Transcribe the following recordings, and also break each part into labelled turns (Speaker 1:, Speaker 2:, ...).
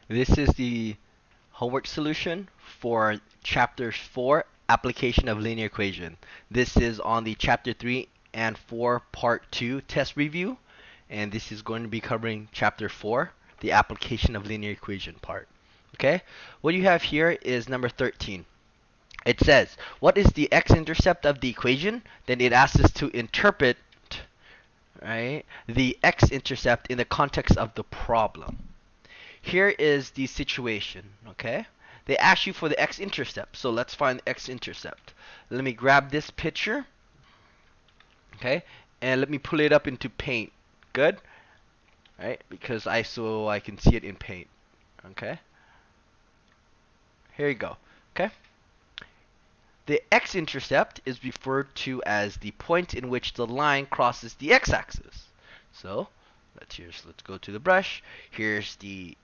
Speaker 1: This is the homework solution for chapter 4, application of linear equation. This is on the chapter 3 and 4 part 2 test review, and this is going to be covering chapter 4, the application of linear equation part. Okay? What you have here is number 13. It says, what is the x-intercept of the equation? Then it asks us to interpret, right, the x-intercept in the context of the problem. Here is the situation, okay? They ask you for the x-intercept, so let's find the x-intercept. Let me grab this picture, okay, and let me pull it up into Paint. Good, right? Because I can see it in Paint. Okay, here you go. Okay, the x-intercept is referred to as the point in which the line crosses the x-axis. So let's go to the brush. Here's the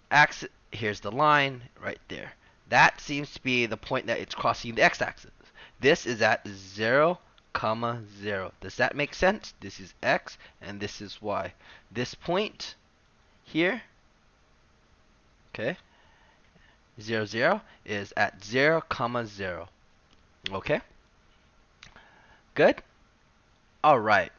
Speaker 1: axis, here's the line right there. That seems to be the point that it's crossing the x-axis. This is at 0, 0. Does that make sense? This is x and this is y. This point here, okay, 0, 0 is at 0, 0. Okay? Good? Alright.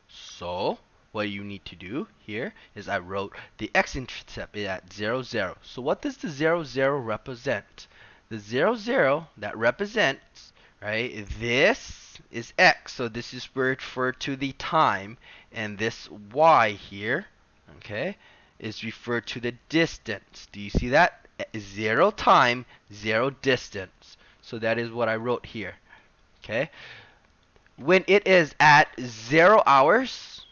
Speaker 1: So, what you need to do here is I wrote the x-intercept at 0, 0. So what does the 0, 0 represent? The 0, 0 that represents, right, this is x. So this is referred to the time, and this y here, okay, is referred to the distance. Do you see that? 0 time, 0 distance. So that is what I wrote here. Okay? When it is at 0 hours,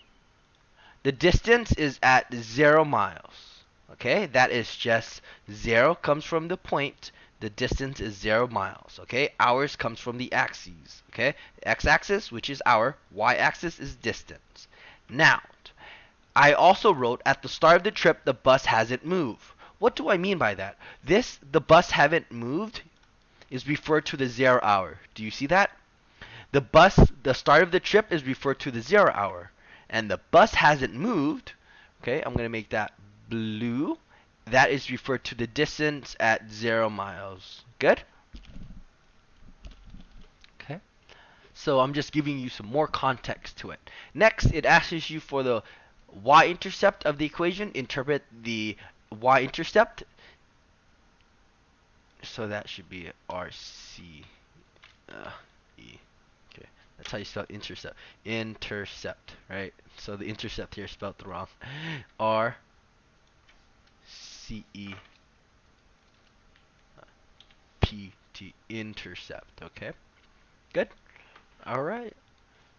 Speaker 1: the distance is at 0 miles. Okay, that is just 0 comes from the point. The distance is 0 miles. Okay, hours comes from the axes. Okay, x-axis, which is hour, y-axis is distance. Now, I also wrote at the start of the trip, the bus hasn't moved. What do I mean by that? The bus haven't moved, is referred to the 0 hour. Do you see that? The start of the trip is referred to the 0 hour. And the bus hasn't moved. Okay, I'm going to make that blue. That is referred to the distance at 0 miles. Good? Okay. So I'm just giving you some more context to it. Next, it asks you for the y-intercept of the equation. Interpret the y-intercept. So that should be RC E. Okay, that's how you spell intercept. Intercept, right? So the intercept here is spelled wrong. RCEPT, intercept. Okay, good. All right.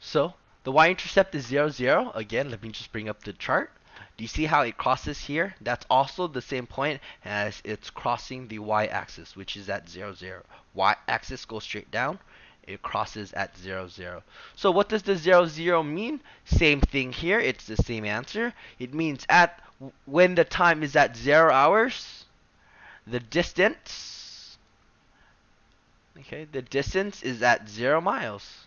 Speaker 1: So the y-intercept is 0, 0. Again, let me just bring up the chart. Do you see how it crosses here? That's also the same point as it's crossing the y-axis, which is at 0, 0. Y-axis goes straight down. It crosses at 0, 0. So what does the 0, 0 mean? Same thing here. It's the same answer. It means when the time is at 0 hours, the distance, okay, the distance is at 0 miles.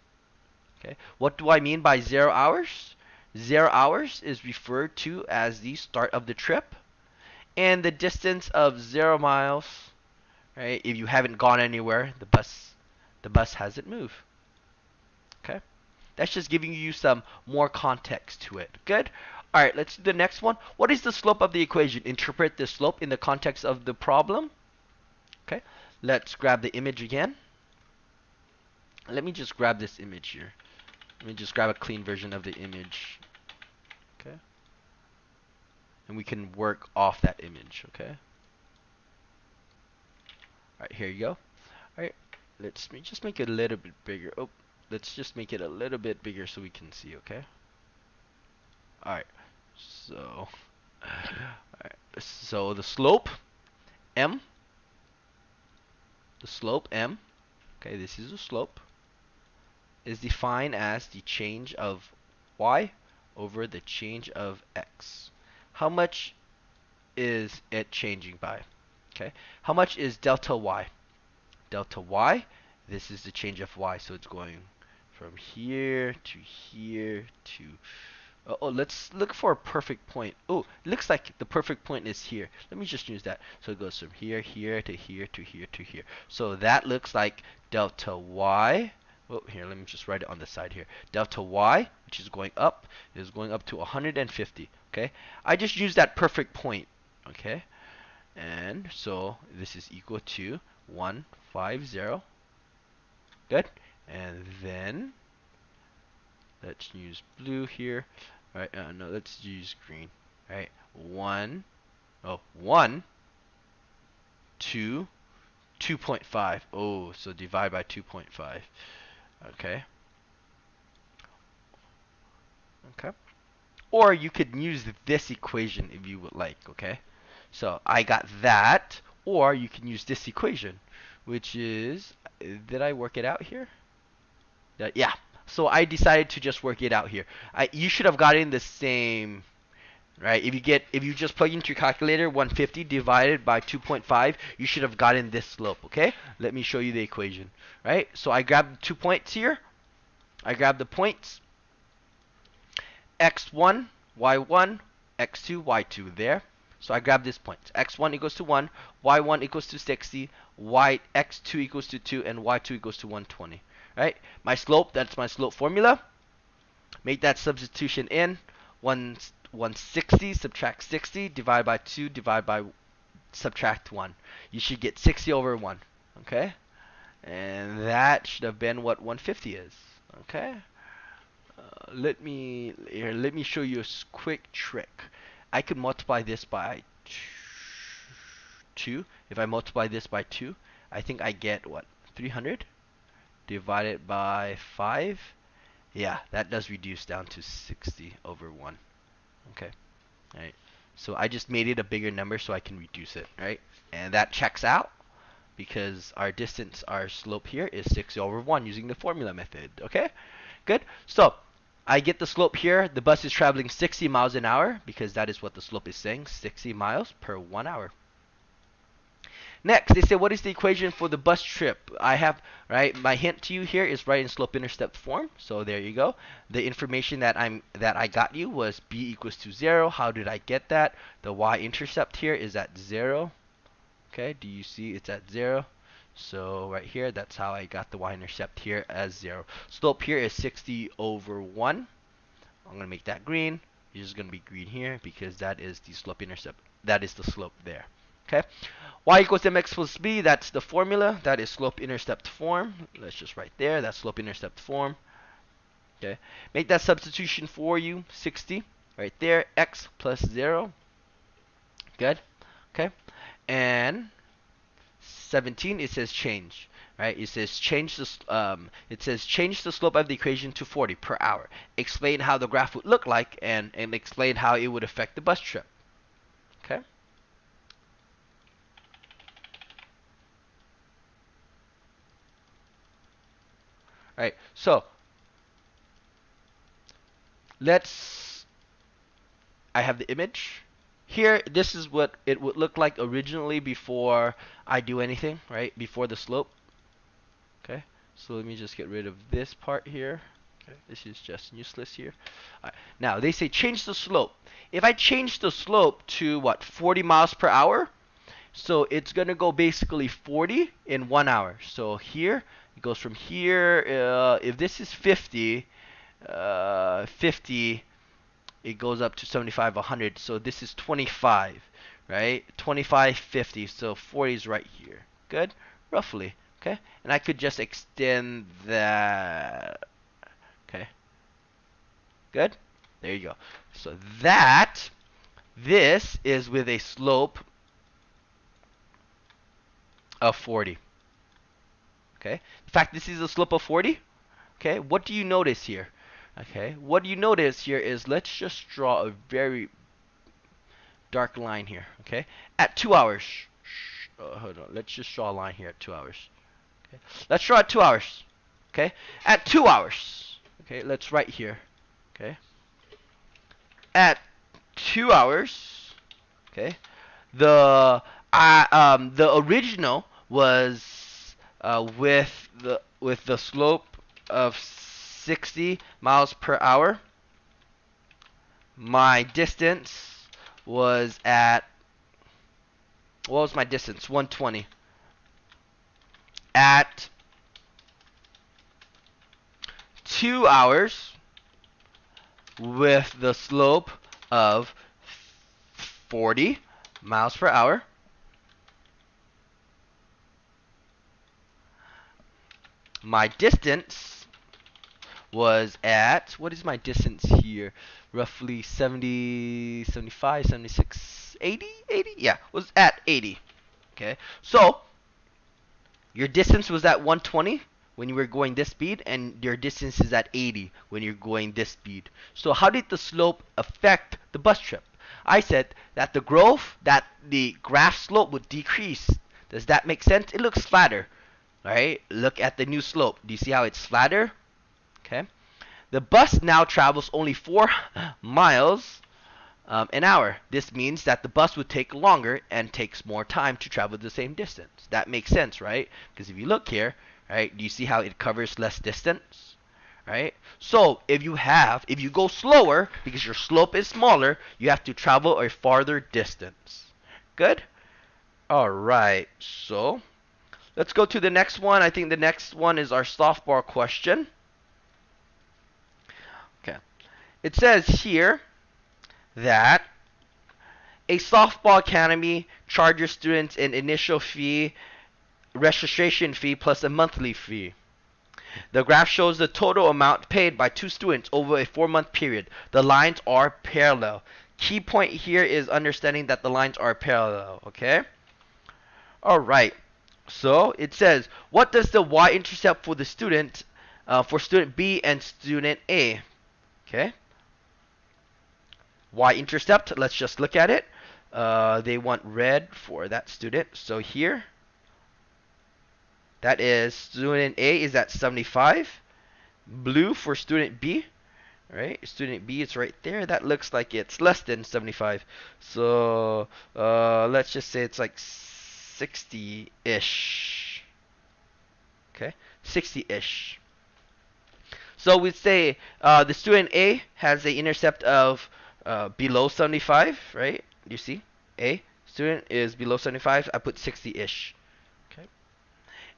Speaker 1: Okay, what do I mean by 0 hours? 0 hours is referred to as the start of the trip, and the distance of 0 miles, right? If you haven't gone anywhere, the bus hasn't moved. Okay, that's just giving you some more context to it. Good. All right, let's do the next one. What is the slope of the equation? Interpret the slope in the context of the problem. Okay, let's grab the image again. Let me just grab this image here. Let me just grab a clean version of the image. Okay. And we can work off that image, okay? Alright, here you go. Alright, let's just make it a little bit bigger. Oh, let's just make it a little bit bigger so we can see, okay? Alright, so, alright, so M, the slope M, okay, this is the slope, is defined as the change of y over the change of x. How much is it changing by? Okay, how much is delta y? Delta y, this is the change of y, so it's going from here to here to Oh, let's look for a perfect point. Oh, it looks like the perfect point is here. Let me just use that. So it goes from here, here to here to here to here. So that looks like delta y. Oh, here, let me just write it on the side here. Delta y, which is going up to 150. Okay, I just used that perfect point. Okay, and so this is equal to 150. Good, and then let's use blue here. All right, no, let's use green. All right, 1, 2, 2.5. Oh, so divide by 2.5. Okay, okay. Or you could use this equation if you would like. Okay, so I got that. Or you can use this equation, which is, did I work it out here? Yeah. So I decided to just work it out here. You should have gotten the same. Right? If you just plug into your calculator 150 divided by 2.5, you should have gotten this slope, okay? Let me show you the equation, right? So I grabbed 2 points here. I grabbed the points x1, y1, x2, y2 there. So I grab this point. x1 equals to 1, y1 equals to 60, x2 equals to 2, and y2 equals to 120, right? My slope, that's my slope formula. Make that substitution in. 160 subtract 60 divide by 2 divide by subtract 1. You should get 60 over 1. Okay? And that should have been what 150 is. Okay? Let me show you a quick trick. I could multiply this by 2. If I multiply this by 2, I think I get what? 300 divided by 5. Yeah, that does reduce down to 60 over 1. Okay. Right. So I just made it a bigger number so I can reduce it, right? And that checks out because our slope here is 60 over 1 using the formula method, okay? Good. So I get the slope here. The bus is traveling 60 miles an hour because that is what the slope is saying, 60 miles per 1 hour. Next, they say, what is the equation for the bus trip? I have, right, my hint to you here is right in slope-intercept form. So there you go. The information that I got you was b equals to 0. How did I get that? The y-intercept here is at 0. Okay, do you see it's at 0? So right here, that's how I got the y-intercept here as 0. Slope here is 60 over 1. I'm going to make that green. It's just going to be green here because that is the slope-intercept. That is the slope there. Okay, y equals mx plus b, that's the formula. That is slope-intercept form. Let's just write there, that's slope-intercept form. Okay, make that substitution for you, 60, right there, x plus 0. Good, okay, and 17, it says change, right? It says change the slope of the equation to 40 per hour. Explain how the graph would look like and explain how it would affect the bus trip. Okay. Right, so I have the image. Here, this is what it would look like originally before I do anything, right? Before the slope. Okay, so let me just get rid of this part here. Okay, this is just useless here. All right. Now, they say change the slope. If I change the slope to, what, 40 miles per hour? So it's going to go basically 40 in 1 hour. So here, it goes from here. If this is 50, 50, it goes up to 75, 100. So this is 25, right? 25, 50. So 40 is right here. Good? Roughly. Okay? And I could just extend that. Okay? Good? There you go. So this is with a slope of 40. Okay? In fact, this is a slope of 40. Okay? What do you notice here? Okay? What you notice here is, let's just draw a very dark line here. Okay? At 2 hours. Hold on. Let's just draw a line here at 2 hours. Okay? Let's draw at 2 hours. Okay? At 2 hours. Okay? Let's write here. Okay? At 2 hours. Okay? The original was with the slope of 60 miles per hour. my distance was at, what was my distance? 120. At 2 hours with the slope of 40 miles per hour. My distance was at, what is my distance here? Roughly 70, 75, 76, 80, 80? Yeah, was at 80. Okay, so your distance was at 120 when you were going this speed, and your distance is at 80 when you're going this speed. So how did the slope affect the bus trip? I said that the graph slope would decrease. Does that make sense? It looks flatter. Alright, look at the new slope. Do you see how it's flatter? Okay. The bus now travels only 4 miles an hour. This means that the bus would take longer and takes more time to travel the same distance. That makes sense, right? Because if you look here, right, do you see how it covers less distance? Right? So if you go slower, because your slope is smaller, you have to travel a farther distance. Good? Alright, so let's go to the next one. I think the next one is our softball question. Okay. It says here that a softball academy charges students an initial fee, registration fee, plus a monthly fee. The graph shows the total amount paid by two students over a 4-month period. The lines are parallel. Key point here is understanding that the lines are parallel, okay? Alright, so it says, what does the y-intercept for the student, for student B and student A? Okay. Y-intercept, let's just look at it. They want red for that student. So here, that is student A is at 75. Blue for student B. Right? Student B is right there. That looks like it's less than 75. So let's just say it's like 60-ish. Okay? 60-ish. So we'd say the student A has an intercept of below 75, right? You see? A student is below 75. I put 60-ish. Okay.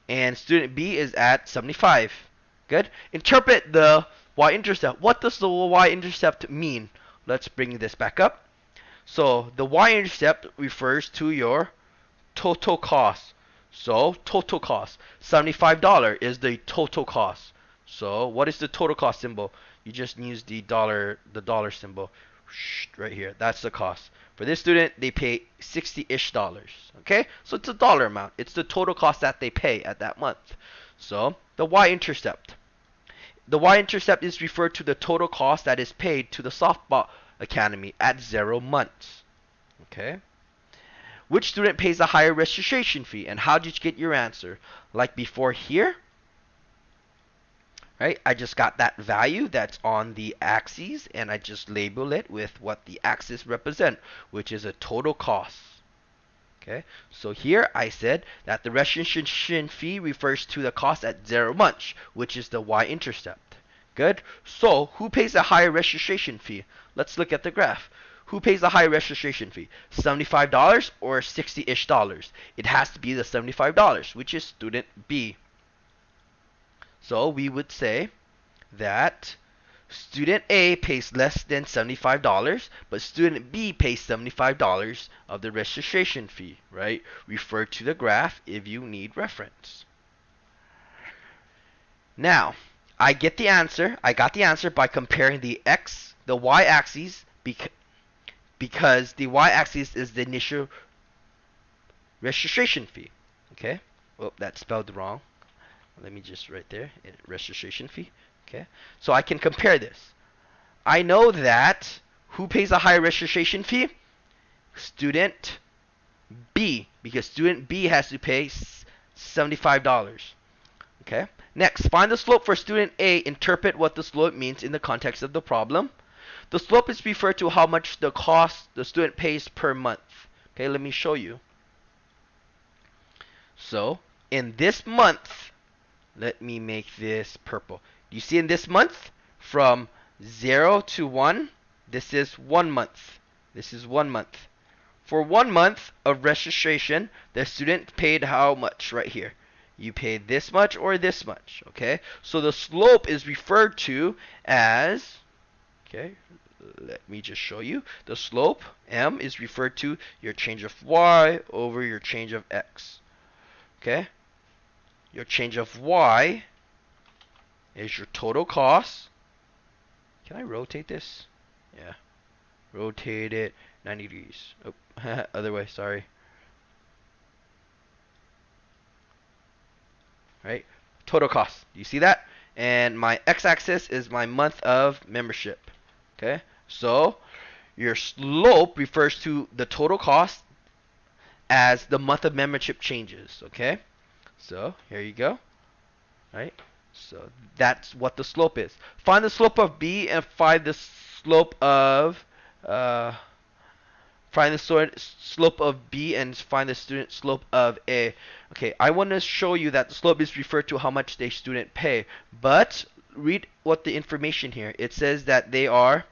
Speaker 1: And student B is at 75. Good. Interpret the y-intercept. What does the y-intercept mean? Let's bring this back up. So the y-intercept refers to your total cost. So total cost. $75 is the total cost. So what is the total cost symbol? You just use the dollar symbol right here. That's the cost. For this student, they pay $60-ish. Okay? So it's a dollar amount. It's the total cost that they pay at that month. So the y-intercept. The y-intercept is referred to the total cost that is paid to the softball academy at 0 months. Okay? Which student pays a higher registration fee? And how did you get your answer? Like before here, right? I just got that value that's on the axes, and I just label it with what the axis represent, which is a total cost. Okay, so here I said that the registration fee refers to the cost at 0 months, which is the y-intercept. Good. So who pays a higher registration fee? Let's look at the graph. Who pays a higher registration fee? $75 or $60-ish? It has to be the $75, which is student B. So we would say that student A pays less than $75, but student B pays $75 of the registration fee, right? Refer to the graph if you need reference. Now, I got the answer by comparing the y-axis, because the y-axis is the initial registration fee. Okay? Oh, that's spelled wrong. Let me just right there, registration fee. Okay? So I can compare this. I know that who pays a higher registration fee? Student B, because student B has to pay $75. Okay? Next, find the slope for student A. Interpret what the slope means in the context of the problem. The slope is referred to how much the cost the student pays per month. Okay, let me show you. So, in this month, let me make this purple. You see in this month, from 0 to 1, This is 1 month. This is 1 month. For 1 month of registration, the student paid how much right here? You paid this much or this much, okay? So the slope is referred to as, okay, let me just show you. The slope, m, is referred to your change of y over your change of x, okay? Your change of y is your total cost. Can I rotate this? Yeah. Rotate it 90 degrees. Oh, other way, sorry. Right? Total cost. You see that? And my x-axis is my month of membership. Okay? So, your slope refers to the total cost as the month of membership changes. Okay? So, here you go. Right? So, that's what the slope is. Find the slope of B and find the slope of find the slope of B and find the student slope of A. Okay, I want to show you that the slope is referred to how much the student pay. But read what the information here. It says that they are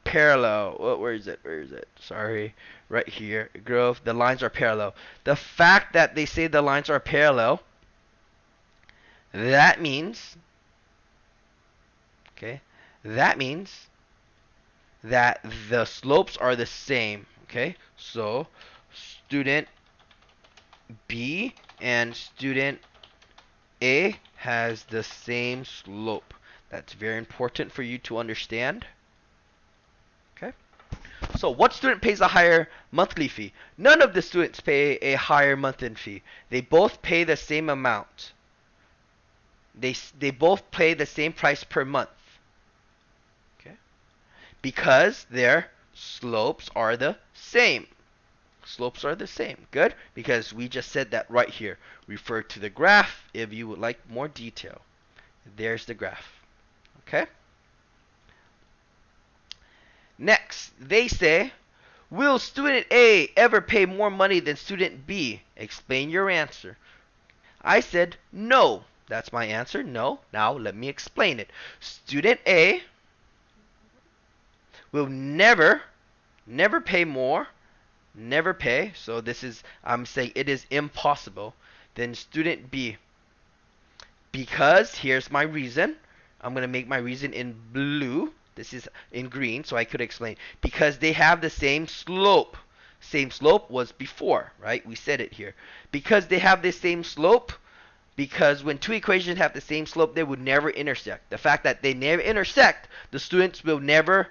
Speaker 1: parallel. Oh, where is it? Where is it? Sorry. Right here. Growth. The lines are parallel. The fact that they say the lines are parallel, that means, okay, that means that the slopes are the same. Okay, so student B and student A has the same slope. That's very important for you to understand. Okay, so what student pays a higher monthly fee? None of the students pay a higher monthly fee. They both pay the same amount. They both pay the same price per month. Okay, because their slopes are the same. Slopes are the same. Good? Because we just said that right here. Refer to the graph if you would like more detail. There's the graph. Okay? Next, they say, will student A ever pay more money than student B? Explain your answer. I said no. That's my answer. No. Now let me explain it. Student A will never pay more. Never pay. So this is, I'm saying it is impossible. Then student B. Because here's my reason. I'm going to make my reason in blue. This is in green, so I could explain. Because they have the same slope. Same slope was before, right? We said it here. Because they have the same slope, because when two equations have the same slope, they would never intersect. The fact that they never intersect, the students will never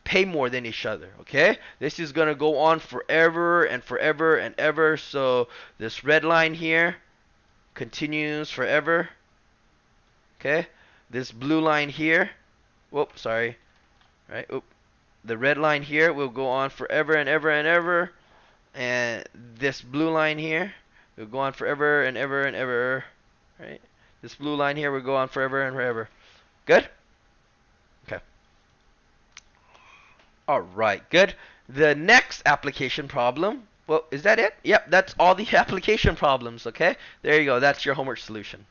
Speaker 1: pay more than each other. Okay, this is gonna go on forever and forever and ever. So this red line here continues forever. Okay, this blue line here, whoop, sorry, right, oop, the red line here will go on forever and ever and ever, and this blue line here will go on forever and ever and ever, right? This blue line here will go on forever and forever. Good? Okay. Alright, good. The next application problem, well, is that it? Yep, that's all the application problems, okay? There you go, that's your homework solution.